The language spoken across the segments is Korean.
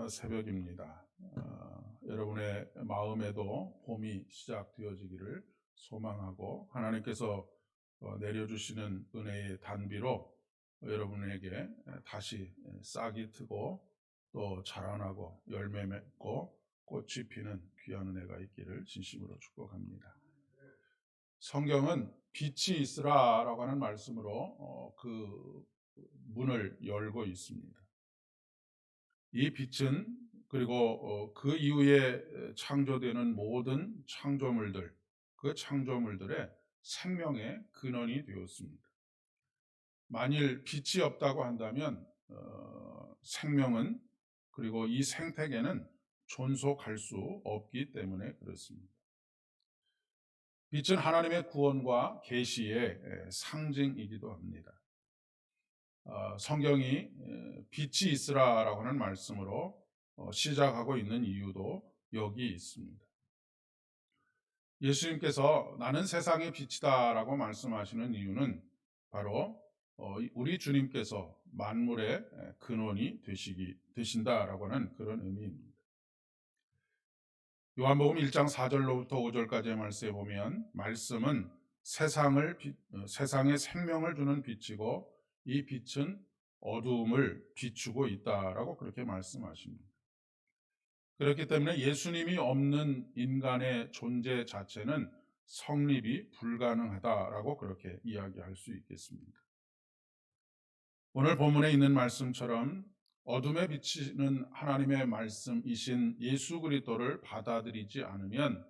새벽입니다. 여러분의 마음에도 봄이 시작되어지기를 소망하고 하나님께서 내려주시는 은혜의 단비로 여러분에게 다시 싹이 트고 또 자라나고 열매 맺고 꽃이 피는 귀한 은혜가 있기를 진심으로 축복합니다. 성경은 빛이 있으라라고 하는 말씀으로 그 문을 열고 있습니다. 이 빛은 그리고 그 이후에 창조되는 모든 창조물들, 그 창조물들의 생명의 근원이 되었습니다. 만일 빛이 없다고 한다면 생명은 그리고 이 생태계는 존속할 수 없기 때문에 그렇습니다. 빛은 하나님의 구원과 계시의 상징이기도 합니다. 성경이 빛이 있으라라고 하는 말씀으로 시작하고 있는 이유도 여기 있습니다. 예수님께서 나는 세상의 빛이다라고 말씀하시는 이유는 바로 우리 주님께서 만물의 근원이 되신다라고 하는 그런 의미입니다. 요한복음 1장 4절로부터 5절까지의 말씀에 보면 말씀은 세상에 생명을 주는 빛이고 이 빛은 어두움을 비추고 있다라고 그렇게 말씀하십니다. 그렇기 때문에 예수님이 없는 인간의 존재 자체는 성립이 불가능하다라고 그렇게 이야기할 수 있겠습니다. 오늘 본문에 있는 말씀처럼 어둠에 비치는 하나님의 말씀이신 예수 그리스도를 받아들이지 않은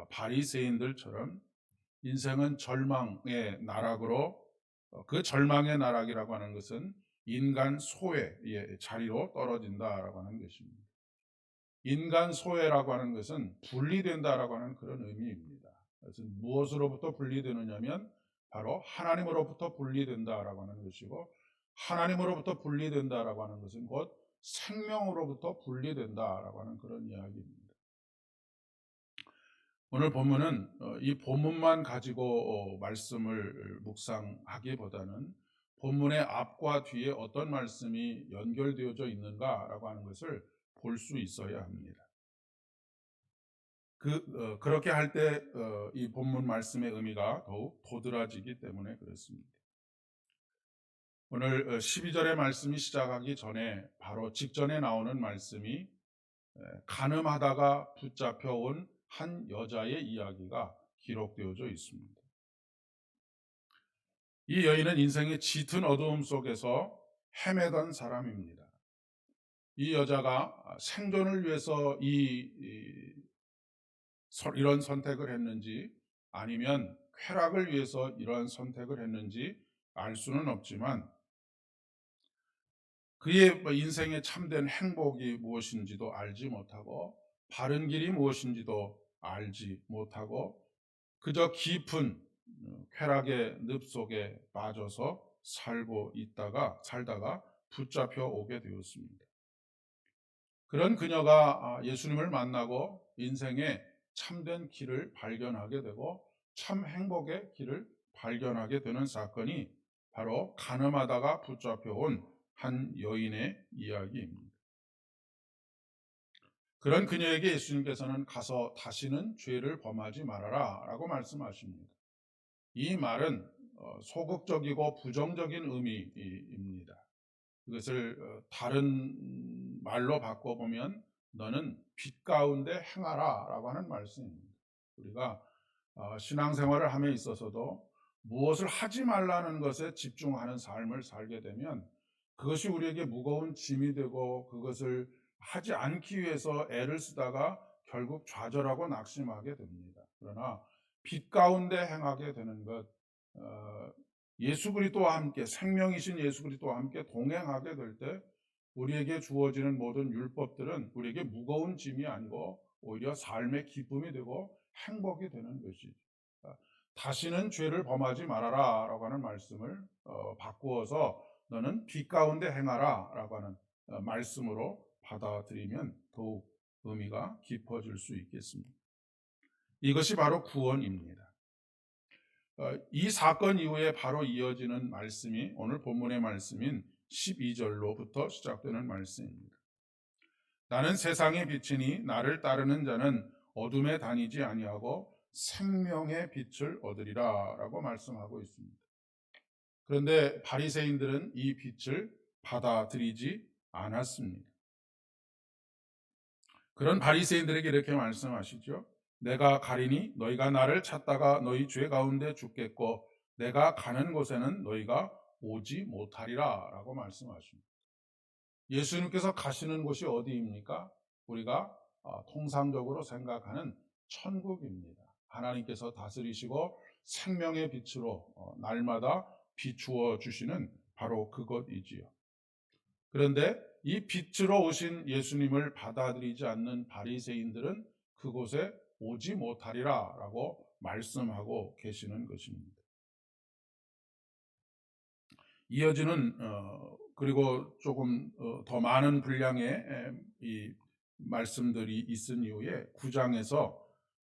바리새인들처럼 인생은 절망의 나락으로 그 절망의 나락이라고 하는 것은 인간 소외의 자리로 떨어진다라고 하는 것입니다. 인간 소외라고 하는 것은 분리된다라고 하는 그런 의미입니다. 그래서 무엇으로부터 분리되느냐면 바로 하나님으로부터 분리된다라고 하는 것이고 하나님으로부터 분리된다라고 하는 것은 곧 생명으로부터 분리된다라고 하는 그런 이야기입니다. 오늘 본문은 이 본문만 가지고 말씀을 묵상하기보다는 본문의 앞과 뒤에 어떤 말씀이 연결되어져 있는가라고 하는 것을 볼 수 있어야 합니다. 그렇게 할 때 이 본문 말씀의 의미가 더욱 도드라지기 때문에 그렇습니다. 오늘 12절의 말씀이 시작하기 전에 바로 직전에 나오는 말씀이 간음하다가 붙잡혀온 한 여자의 이야기가 기록되어져 있습니다. 이 여인은 인생의 짙은 어두움 속에서 헤매던 사람입니다. 이 여자가 생존을 위해서 이런 선택을 했는지 아니면 쾌락을 위해서 이러한 선택을 했는지 알 수는 없지만 그의 인생의 참된 행복이 무엇인지도 알지 못하고 바른 길이 무엇인지도 알지 못하고 그저 깊은 쾌락의 늪 속에 빠져서 살다가 붙잡혀 오게 되었습니다. 그런 그녀가 예수님을 만나고 인생의 참된 길을 발견하게 되고 참 행복의 길을 발견하게 되는 사건이 바로 간음하다가 붙잡혀 온 한 여인의 이야기입니다. 그런 그녀에게 예수님께서는 가서 다시는 죄를 범하지 말아라 라고 말씀하십니다. 이 말은 소극적이고 부정적인 의미입니다. 이것을 다른 말로 바꿔보면 너는 빛 가운데 행하라 라고 하는 말씀입니다. 우리가 신앙생활을 함에 있어서도 무엇을 하지 말라는 것에 집중하는 삶을 살게 되면 그것이 우리에게 무거운 짐이 되고 그것을 하지 않기 위해서 애를 쓰다가 결국 좌절하고 낙심하게 됩니다. 그러나 빛 가운데 행하게 되는 것, 예수 그리스도와 함께 생명이신 예수 그리스도와 함께 동행하게 될 때 우리에게 주어지는 모든 율법들은 우리에게 무거운 짐이 아니고 오히려 삶의 기쁨이 되고 행복이 되는 것이죠. 다시는 죄를 범하지 말아라 라고 하는 말씀을 바꾸어서 너는 빛 가운데 행하라 라고 하는 말씀으로 받아들이면 더욱 의미가 깊어질 수 있겠습니다. 이것이 바로 구원입니다. 이 사건 이후에 바로 이어지는 말씀이 오늘 본문의 말씀인 12절로부터 시작되는 말씀입니다. 나는 세상의 빛이니 나를 따르는 자는 어둠에 다니지 아니하고 생명의 빛을 얻으리라 라고 말씀하고 있습니다. 그런데 바리새인들은 이 빛을 받아들이지 않았습니다. 그런 바리새인들에게 이렇게 말씀하시죠. 내가 가리니 너희가 나를 찾다가 너희 죄 가운데 죽겠고 내가 가는 곳에는 너희가 오지 못하리라 라고 말씀하십니다. 예수님께서 가시는 곳이 어디입니까? 우리가 통상적으로 생각하는 천국입니다. 하나님께서 다스리시고 생명의 빛으로 날마다 비추어 주시는 바로 그것이지요. 그런데 이 빛으로 오신 예수님을 받아들이지 않는 바리새인들은 그곳에 오지 못하리라 라고 말씀하고 계시는 것입니다. 이어지는 그리고 조금 더 많은 분량의 이 말씀들이 있은 이후에 9장에서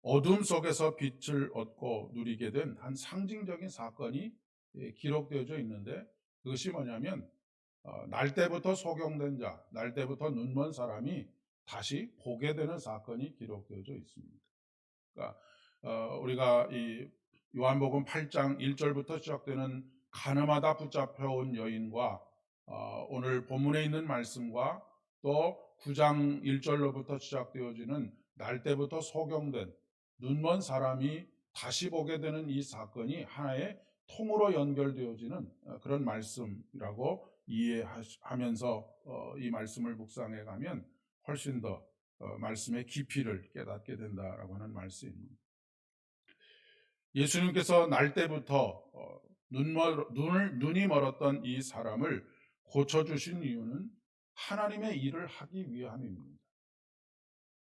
어둠 속에서 빛을 얻고 누리게 된 한 상징적인 사건이 기록되어져 있는데 그것이 뭐냐면 날 때부터 소경된 자, 날 때부터 눈먼 사람이 다시 보게 되는 사건이 기록되어져 있습니다. 그러니까 우리가 이 요한복음 8장 1절부터 시작되는 가늠하다 붙잡혀온 여인과 오늘 본문에 있는 말씀과 또 9장 1절로부터 시작되어지는 날 때부터 소경된 눈먼 사람이 다시 보게 되는 이 사건이 하나의 통으로 연결되어지는 그런 말씀이라고 이해하면서 이 말씀을 묵상해 가면 훨씬 더 말씀의 깊이를 깨닫게 된다라고 하는 말씀입니다. 예수님께서 날 때부터 눈이 멀었던 이 사람을 고쳐주신 이유는 하나님의 일을 하기 위함입니다.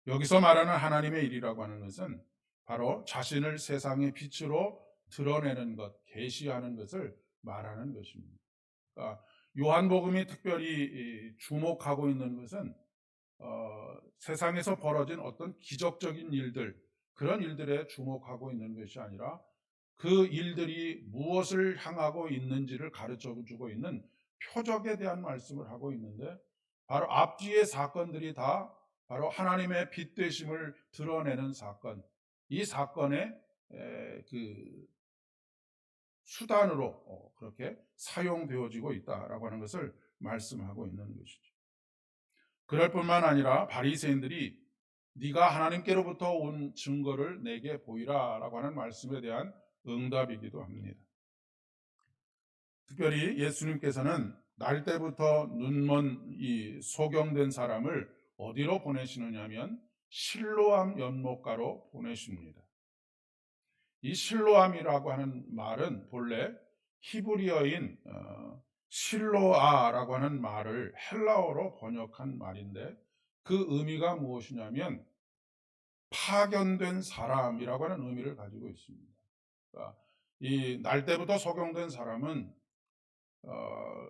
여기서 말하는 하나님의 일이라고 하는 것은 바로 자신을 세상의 빛으로 드러내는 것, 계시하는 것을 말하는 것입니다. 그러니까 요한복음이 특별히 주목하고 있는 것은 세상에서 벌어진 어떤 기적적인 일들, 그런 일들에 주목하고 있는 것이 아니라 그 일들이 무엇을 향하고 있는지를 가르쳐주고 있는 표적에 대한 말씀을 하고 있는데 바로 앞뒤의 사건들이 다 바로 하나님의 빛 되심을 드러내는 사건, 이 사건의 그 수단으로 그렇게 사용되어지고 있다라고 하는 것을 말씀하고 있는 것이죠. 그럴 뿐만 아니라 바리새인들이 네가 하나님께로부터 온 증거를 내게 보이라라고 하는 말씀에 대한 응답이기도 합니다. 특별히 예수님께서는 날 때부터 눈먼 이 소경된 사람을 어디로 보내시느냐면 실로암 연못가로 보내십니다. 이 실로암이라고 하는 말은 본래 히브리어인 실로아라고 하는 말을 헬라어로 번역한 말인데 그 의미가 무엇이냐면 파견된 사람이라고 하는 의미를 가지고 있습니다. 그러니까 이 날 때부터 소경된 사람은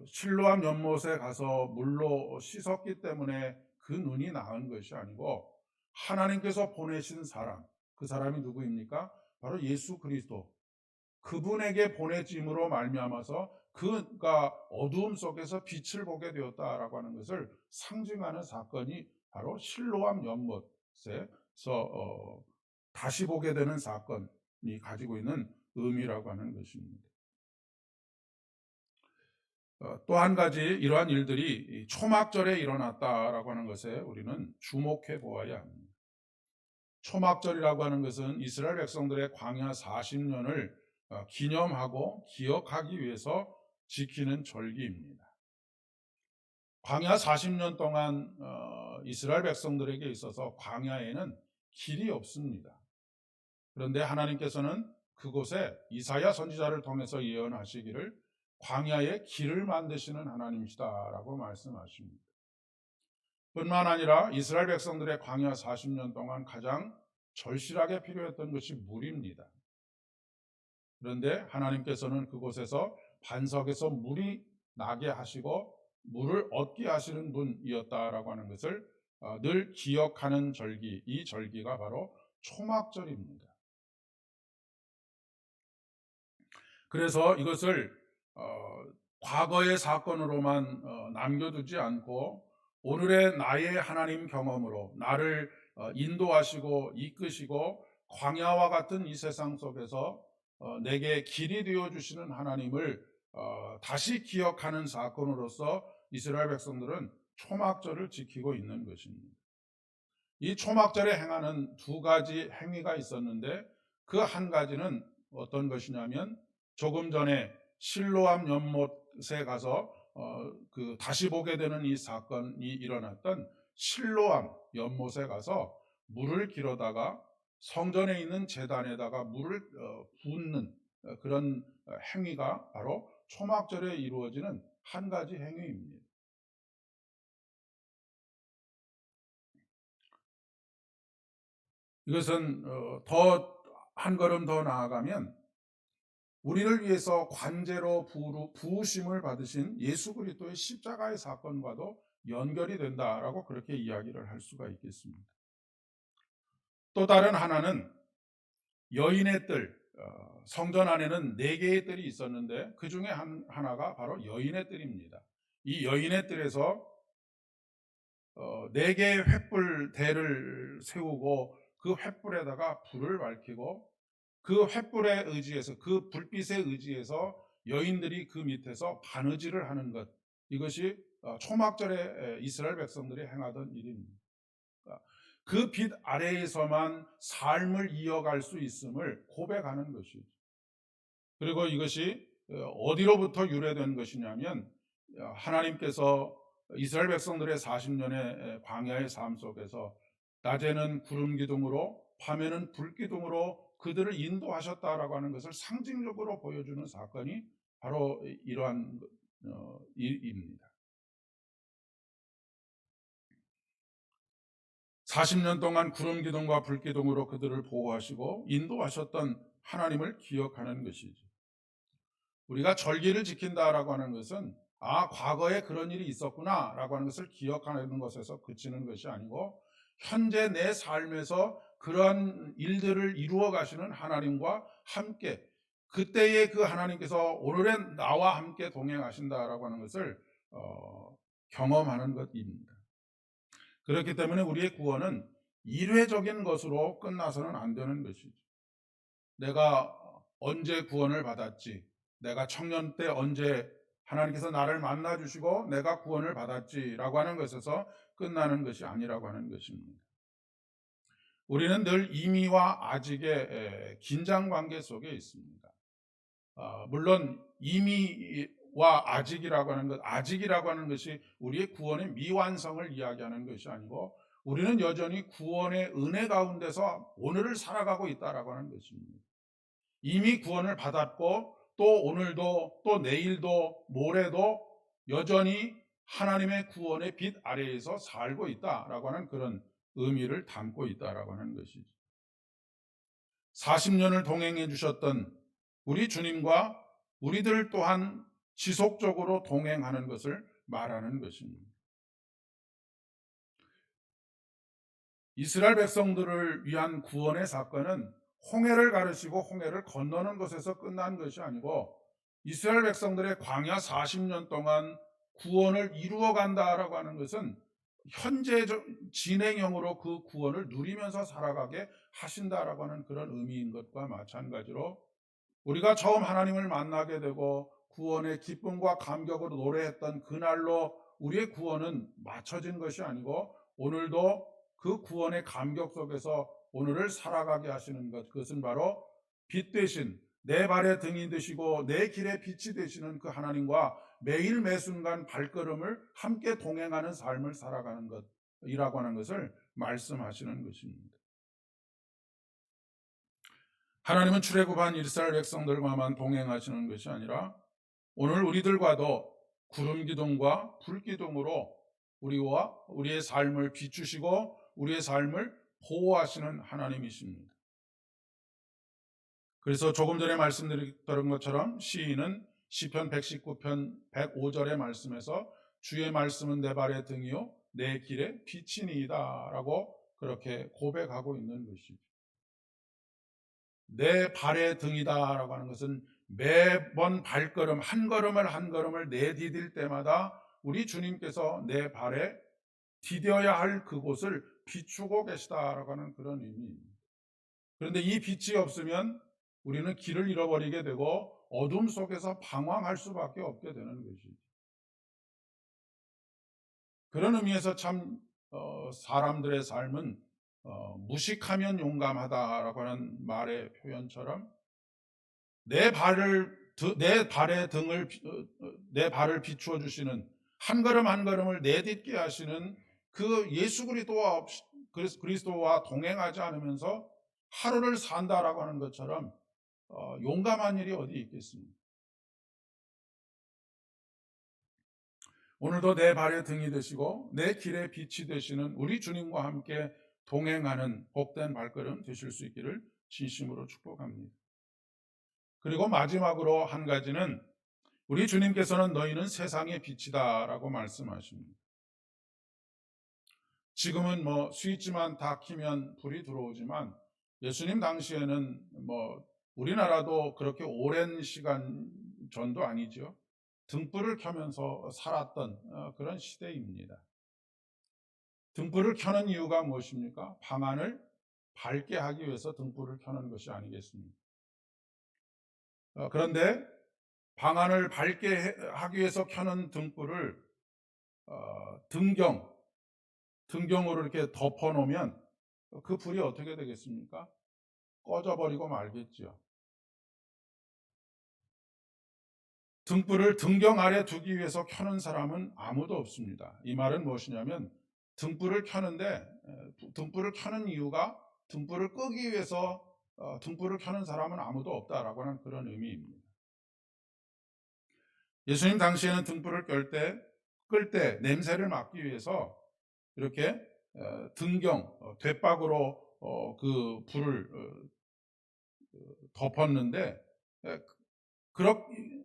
실로암 연못에 가서 물로 씻었기 때문에 그 눈이 나은 것이 아니고 하나님께서 보내신 사람, 그 사람이 누구입니까? 바로 예수 그리스도. 그분에게 보내짐으로 말미암아서 그가 어두움 속에서 빛을 보게 되었다라고 하는 것을 상징하는 사건이 바로 실로암 연못에서 다시 보게 되는 사건이 가지고 있는 의미라고 하는 것입니다. 또 한 가지 이러한 일들이 초막절에 일어났다라고 하는 것에 우리는 주목해 보아야 합니다. 초막절이라고 하는 것은 이스라엘 백성들의 광야 40년을 기념하고 기억하기 위해서 지키는 절기입니다. 광야 40년 동안 이스라엘 백성들에게 있어서 광야에는 길이 없습니다. 그런데 하나님께서는 그곳에 이사야 선지자를 통해서 예언하시기를 광야에 길을 만드시는 하나님이시다라고 말씀하십니다. 뿐만 아니라 이스라엘 백성들의 광야 40년 동안 가장 절실하게 필요했던 것이 물입니다. 그런데 하나님께서는 그곳에서 반석에서 물이 나게 하시고 물을 얻게 하시는 분이었다라고 하는 것을 늘 기억하는 절기, 이 절기가 바로 초막절입니다. 그래서 이것을 과거의 사건으로만 남겨두지 않고 오늘의 나의 하나님 경험으로 나를 인도하시고 이끄시고 광야와 같은 이 세상 속에서 내게 길이 되어 주시는 하나님을 다시 기억하는 사건으로서 이스라엘 백성들은 초막절을 지키고 있는 것입니다. 이 초막절에 행하는 두 가지 행위가 있었는데 그 한 가지는 어떤 것이냐면 조금 전에 실로암 연못에 가서 다시 보게 되는 이 사건이 일어났던 실로암 연못에 가서 물을 길어다가 성전에 있는 제단에다가 물을 붓는 그런 행위가 바로 초막절에 이루어지는 한 가지 행위입니다. 이것은 더 한 걸음 더 나아가면 우리를 위해서 관제로 부으심을 받으신 예수 그리스도의 십자가의 사건과도 연결이 된다라고 그렇게 이야기를 할 수가 있겠습니다. 또 다른 하나는 여인의 뜰, 성전 안에는 4개의 뜰이 있었는데 그 중에 하나가 바로 여인의 뜰입니다. 이 여인의 뜰에서 4개의 횃불 대를 세우고 그 횃불에다가 불을 밝히고 그 횃불에 의지해서 그 불빛에 의지해서 여인들이 그 밑에서 바느질을 하는 것, 이것이 초막절에 이스라엘 백성들이 행하던 일입니다. 그 빛 아래에서만 삶을 이어갈 수 있음을 고백하는 것이죠. 그리고 이것이 어디로부터 유래된 것이냐면 하나님께서 이스라엘 백성들의 40년의 광야의 삶 속에서 낮에는 구름 기둥으로 밤에는 불 기둥으로 그들을 인도하셨다라고 하는 것을 상징적으로 보여주는 사건이 바로 이러한 일입니다. 40년 동안 구름 기둥과 불 기둥으로 그들을 보호하시고 인도하셨던 하나님을 기억하는 것이죠. 우리가 절기를 지킨다라고 하는 것은 과거에 그런 일이 있었구나라고 하는 것을 기억하는 것에서 그치는 것이 아니고 현재 내 삶에서 그러한 일들을 이루어 가시는 하나님과 함께 그때의 그 하나님께서 오늘의 나와 함께 동행하신다라고 하는 것을 경험하는 것입니다. 그렇기 때문에 우리의 구원은 일회적인 것으로 끝나서는 안 되는 것이죠. 내가 언제 구원을 받았지, 내가 청년 때 언제 하나님께서 나를 만나 주시고 내가 구원을 받았지라고 하는 것에서 끝나는 것이 아니라고 하는 것입니다. 우리는 늘 이미와 아직의 긴장 관계 속에 있습니다. 물론 이미와 아직이라고 하는 것이 우리의 구원의 미완성을 이야기하는 것이 아니고 우리는 여전히 구원의 은혜 가운데서 오늘을 살아가고 있다라고 하는 것입니다. 이미 구원을 받았고 또 오늘도 또 내일도 모레도 여전히 하나님의 구원의 빛 아래에서 살고 있다라고 하는 그런 의미를 담고 있다라고 하는 것이죠. 40년을 동행해 주셨던 우리 주님과 우리들 또한 지속적으로 동행하는 것을 말하는 것입니다. 이스라엘 백성들을 위한 구원의 사건은 홍해를 가르시고 홍해를 건너는 것에서 끝난 것이 아니고 이스라엘 백성들의 광야 40년 동안 구원을 이루어 간다라고 하는 것은 현재 진행형으로 그 구원을 누리면서 살아가게 하신다라고 하는 그런 의미인 것과 마찬가지로 우리가 처음 하나님을 만나게 되고 구원의 기쁨과 감격으로 노래했던 그날로 우리의 구원은 맞춰진 것이 아니고 오늘도 그 구원의 감격 속에서 오늘을 살아가게 하시는 것, 그것은 바로 빛 대신 내 발의 등이 되시고 내 길의 빛이 되시는 그 하나님과 매일 매순간 발걸음을 함께 동행하는 삶을 살아가는 것이라고 하는 것을 말씀하시는 것입니다. 하나님은 출애굽한 이스라엘 백성들과만 동행하시는 것이 아니라 오늘 우리들과도 구름 기둥과 불 기둥으로 우리와 우리의 삶을 비추시고 우리의 삶을 보호하시는 하나님이십니다. 그래서 조금 전에 말씀드렸던 것처럼 시인은 시편 119편 105절의 말씀에서 주의 말씀은 내 발의 등이요 내 길의 빛이니이다 라고 그렇게 고백하고 있는 것이죠. 내 발의 등이다 라고 하는 것은 매번 발걸음 한 걸음을 한 걸음을 내디딜 때마다 우리 주님께서 내 발에 디뎌야 할 그곳을 비추고 계시다라고 하는 그런 의미입니다. 그런데 이 빛이 없으면 우리는 길을 잃어버리게 되고 어둠 속에서 방황할 수밖에 없게 되는 것이죠. 그런 의미에서 참 사람들의 삶은 무식하면 용감하다라고 하는 말의 표현처럼 내 발의 등을 내 발을 비추어 주시는 한 걸음 한 걸음을 내딛게 하시는 그 예수 그리스도와 동행하지 않으면서 하루를 산다라고 하는 것처럼 용감한 일이 어디 있겠습니까? 오늘도 내 발의 등이 되시고 내 길의 빛이 되시는 우리 주님과 함께 동행하는 복된 발걸음 되실 수 있기를 진심으로 축복합니다. 그리고 마지막으로 한 가지는 우리 주님께서는 너희는 세상의 빛이다라고 말씀하십니다. 지금은 스위치만 다 키면 불이 들어오지만 예수님 당시에는 우리나라도 그렇게 오랜 시간 전도 아니죠. 등불을 켜면서 살았던 그런 시대입니다. 등불을 켜는 이유가 무엇입니까? 방안을 밝게 하기 위해서 등불을 켜는 것이 아니겠습니까? 그런데 방안을 밝게 하기 위해서 켜는 등불을 등경으로 이렇게 덮어 놓으면 그 불이 어떻게 되겠습니까? 꺼져버리고 말겠죠. 등불을 등경 아래 두기 위해서 켜는 사람은 아무도 없습니다. 이 말은 무엇이냐면 등불을 켜는데 등불을 켜는 이유가 등불을 끄기 위해서 등불을 켜는 사람은 아무도 없다라고 하는 그런 의미입니다. 예수님 당시에는 등불을 끌 때 냄새를 막기 위해서 이렇게 돛박으로 그 불을 덮었는데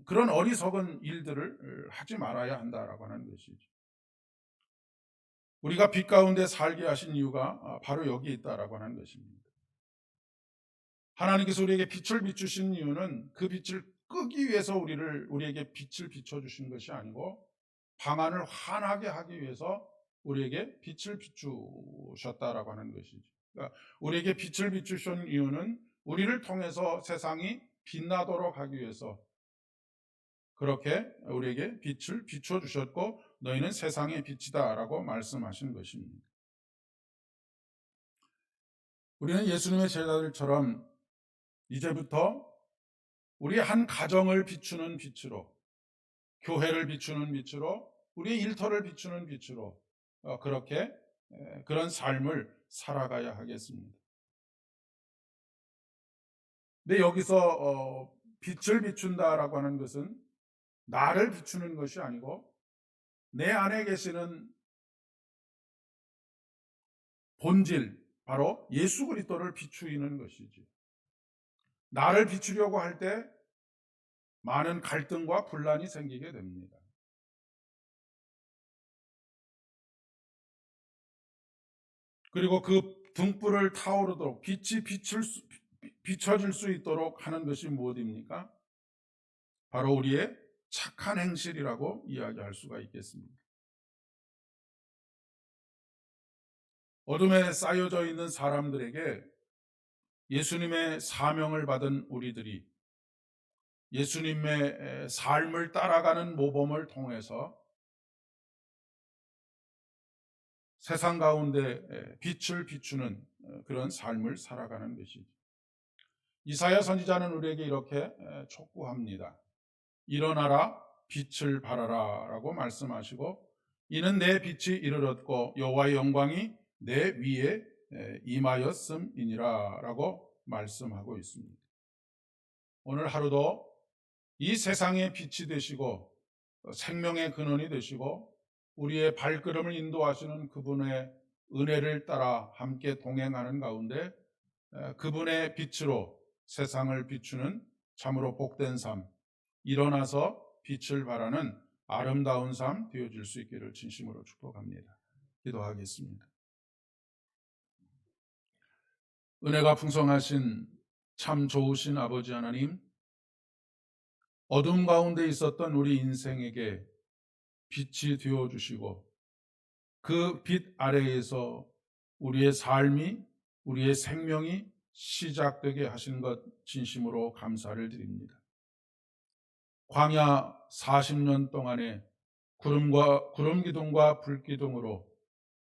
그런 어리석은 일들을 하지 말아야 한다라고 하는 것이죠. 우리가 빛 가운데 살게 하신 이유가 바로 여기 있다라고 하는 것입니다. 하나님께서 우리에게 빛을 비추신 이유는 그 빛을 끄기 위해서 우리에게 빛을 비춰주신 것이 아니고 방안을 환하게 하기 위해서 우리에게 빛을 비추셨다라고 하는 것이죠. 그러니까 우리에게 빛을 비추신 이유는 우리를 통해서 세상이 빛나도록 하기 위해서 그렇게 우리에게 빛을 비춰주셨고 너희는 세상의 빛이다라고 말씀하신 것입니다. 우리는 예수님의 제자들처럼 이제부터 우리 한 가정을 비추는 빛으로, 교회를 비추는 빛으로, 우리의 일터를 비추는 빛으로 그렇게 그런 삶을 살아가야 하겠습니다. 근데 여기서 빛을 비춘다라고 하는 것은 나를 비추는 것이 아니고 내 안에 계시는 본질, 바로 예수 그리스도를 비추이는 것이지. 나를 비추려고 할 때 많은 갈등과 분란이 생기게 됩니다. 그리고 그 등불을 타오르도록 빛이 비춰질 수 있도록 하는 것이 무엇입니까? 바로 우리의 착한 행실이라고 이야기할 수가 있겠습니다. 어둠에 쌓여져 있는 사람들에게 예수님의 사명을 받은 우리들이 예수님의 삶을 따라가는 모범을 통해서 세상 가운데 빛을 비추는 그런 삶을 살아가는 것이죠. 이사야 선지자는 우리에게 이렇게 촉구합니다. 일어나라 빛을 발하라 라고 말씀하시고 이는 내 빛이 이르렀고 여호와의 영광이 내 위에 임하였음이니라 라고 말씀하고 있습니다. 오늘 하루도 이 세상의 빛이 되시고 생명의 근원이 되시고 우리의 발걸음을 인도하시는 그분의 은혜를 따라 함께 동행하는 가운데 그분의 빛으로 세상을 비추는 참으로 복된 삶, 일어나서 빛을 발하는 아름다운 삶 되어질 수 있기를 진심으로 축복합니다. 기도하겠습니다. 은혜가 풍성하신 참 좋으신 아버지 하나님, 어둠 가운데 있었던 우리 인생에게 빛이 되어 주시고 그 빛 아래에서 우리의 삶이, 우리의 생명이 시작되게 하신 것 진심으로 감사를 드립니다. 광야 40년 동안에 구름 기둥과 불 기둥으로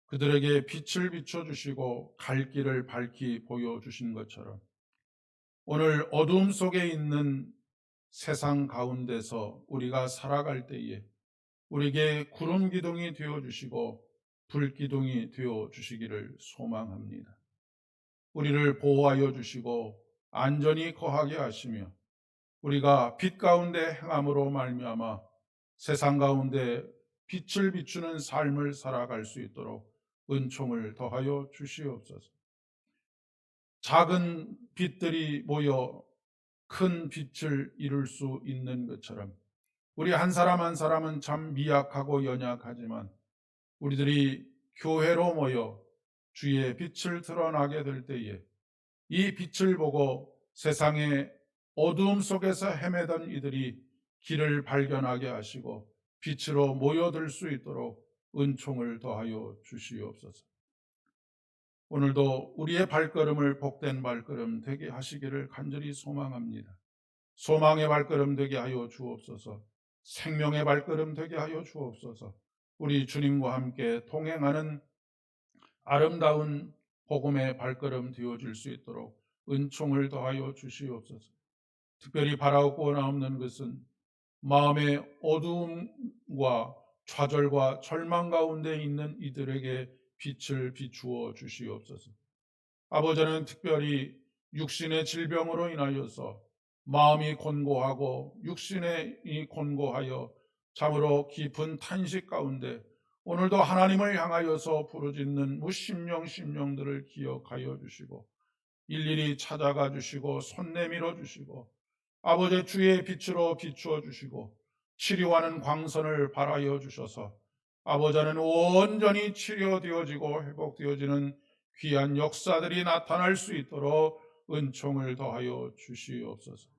그들에게 빛을 비춰주시고 갈 길을 밝히 보여주신 것처럼 오늘 어둠 속에 있는 세상 가운데서 우리가 살아갈 때에 우리에게 구름 기둥이 되어주시고 불 기둥이 되어주시기를 소망합니다. 우리를 보호하여 주시고 안전히 거하게 하시며 우리가 빛 가운데 행함으로 말미암아 세상 가운데 빛을 비추는 삶을 살아갈 수 있도록 은총을 더하여 주시옵소서. 작은 빛들이 모여 큰 빛을 이룰 수 있는 것처럼 우리 한 사람 한 사람은 참 미약하고 연약하지만 우리들이 교회로 모여 주의 빛을 드러나게 될 때에 이 빛을 보고 세상의 어두움 속에서 헤매던 이들이 길을 발견하게 하시고 빛으로 모여들 수 있도록 은총을 더하여 주시옵소서. 오늘도 우리의 발걸음을 복된 발걸음 되게 하시기를 간절히 소망합니다. 소망의 발걸음 되게 하여 주옵소서. 생명의 발걸음 되게 하여 주옵소서. 우리 주님과 함께 동행하는 아름다운 복음의 발걸음 되어줄 수 있도록 은총을 더하여 주시옵소서. 특별히 바라고 나옵는 것은 마음의 어두움과 좌절과 절망 가운데 있는 이들에게 빛을 비추어 주시옵소서. 아버지는 특별히 육신의 질병으로 인하여서 마음이 곤고하고 육신이 곤고하여 참으로 깊은 탄식 가운데 오늘도 하나님을 향하여서 부르짖는 무심령 심령들을 기억하여 주시고 일일이 찾아가 주시고 손 내밀어 주시고 아버지 주의 빛으로 비추어 주시고 치료하는 광선을 발하여 주셔서 아버지는 온전히 치료되어지고 회복되어지는 귀한 역사들이 나타날 수 있도록 은총을 더하여 주시옵소서.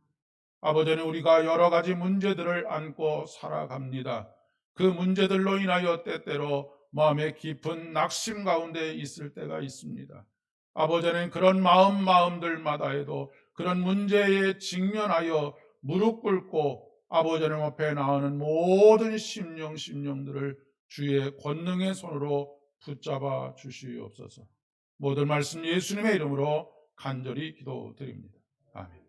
아버지는 우리가 여러 가지 문제들을 안고 살아갑니다. 그 문제들로 인하여 때때로 마음의 깊은 낙심 가운데 있을 때가 있습니다. 아버지는 그런 마음들마다에도 그런 문제에 직면하여 무릎 꿇고 아버지님 앞에 나오는 모든 심령들을 주의 권능의 손으로 붙잡아 주시옵소서. 모든 말씀 예수님의 이름으로 간절히 기도드립니다. 아멘.